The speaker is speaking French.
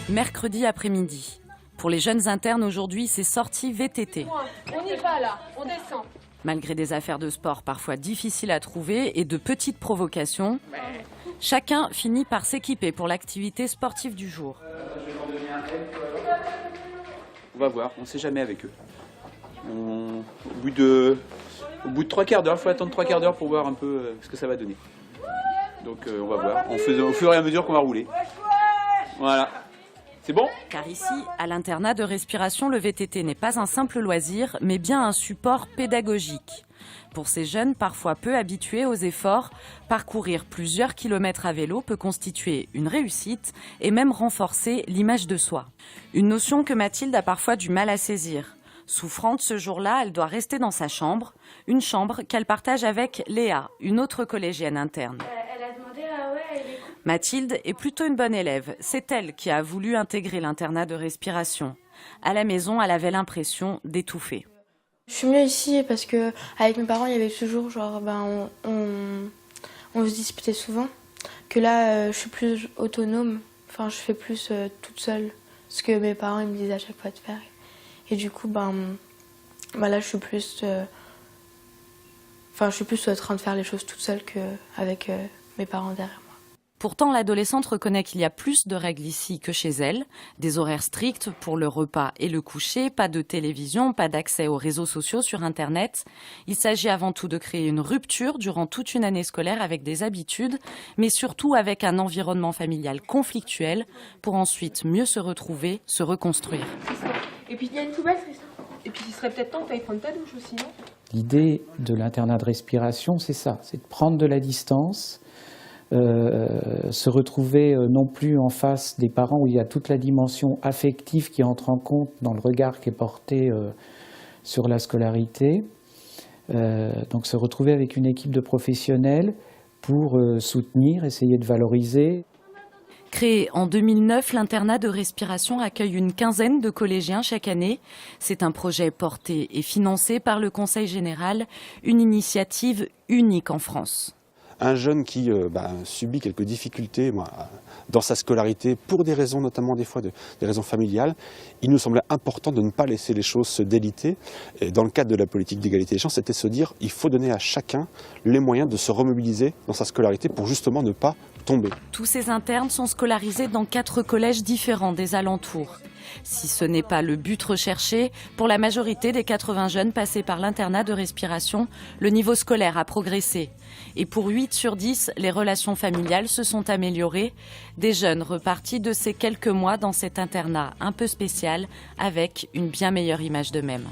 Mercredi après-midi. Pour les jeunes internes aujourd'hui, c'est sortie VTT. On y va là, on descend. Malgré des affaires de sport parfois difficiles à trouver et de petites provocations, chacun finit par s'équiper pour l'activité sportive du jour. On va voir, on ne sait jamais avec eux. Au bout de 3 quarts d'heure, il faut attendre 3 quarts d'heure pour voir un peu ce que ça va donner. Donc on va voir, au fur et à mesure qu'on va rouler. Voilà. C'est bon ? Car ici, à l'internat de respiration, le VTT n'est pas un simple loisir, mais bien un support pédagogique. Pour ces jeunes, parfois peu habitués aux efforts, parcourir plusieurs kilomètres à vélo peut constituer une réussite et même renforcer l'image de soi. Une notion que Mathilde a parfois du mal à saisir. Souffrante ce jour-là, elle doit rester dans sa chambre, une chambre qu'elle partage avec Léa, une autre collégienne interne. Mathilde est plutôt une bonne élève. C'est elle qui a voulu intégrer l'internat de respiration. À la maison, elle avait l'impression d'étouffer. Je suis mieux ici parce que avec mes parents, il y avait toujours on se disputait souvent. Que là, je suis plus autonome. Enfin, je fais plus toute seule ce que mes parents ils me disaient à chaque fois de faire. Et du coup, là, je suis plus en train de faire les choses toute seule qu'avec mes parents derrière moi. Pourtant, l'adolescente reconnaît qu'il y a plus de règles ici que chez elle. Des horaires stricts pour le repas et le coucher, pas de télévision, pas d'accès aux réseaux sociaux sur Internet. Il s'agit avant tout de créer une rupture durant toute une année scolaire avec des habitudes, mais surtout avec un environnement familial conflictuel pour ensuite mieux se retrouver, se reconstruire. Et puis il y a une poubelle, c'est ça. Et puis il serait peut-être temps que tu ailles prendre ta douche aussi, non ? L'idée de l'internat de respiration, c'est ça, c'est de prendre de la distance, se retrouver non plus en face des parents où il y a toute la dimension affective qui entre en compte dans le regard qui est porté sur la scolarité. Donc se retrouver avec une équipe de professionnels pour soutenir, essayer de valoriser. Créé en 2009, l'internat de respiration accueille une quinzaine de collégiens chaque année. C'est un projet porté et financé par le Conseil général, une initiative unique en France. Un jeune qui subit quelques difficultés dans sa scolarité pour des raisons, notamment des fois des raisons familiales, il nous semblait important de ne pas laisser les choses se déliter. Et dans le cadre de la politique d'égalité des chances, c'était se dire il faut donner à chacun les moyens de se remobiliser dans sa scolarité pour justement ne pas tomber. Tous ces internes sont scolarisés dans 4 collèges différents des alentours. Si ce n'est pas le but recherché, pour la majorité des 80 jeunes passés par l'internat de respiration, le niveau scolaire a progressé. Et pour 8 sur 10, les relations familiales se sont améliorées. Des jeunes repartis de ces quelques mois dans cet internat un peu spécial, avec une bien meilleure image d'eux-mêmes.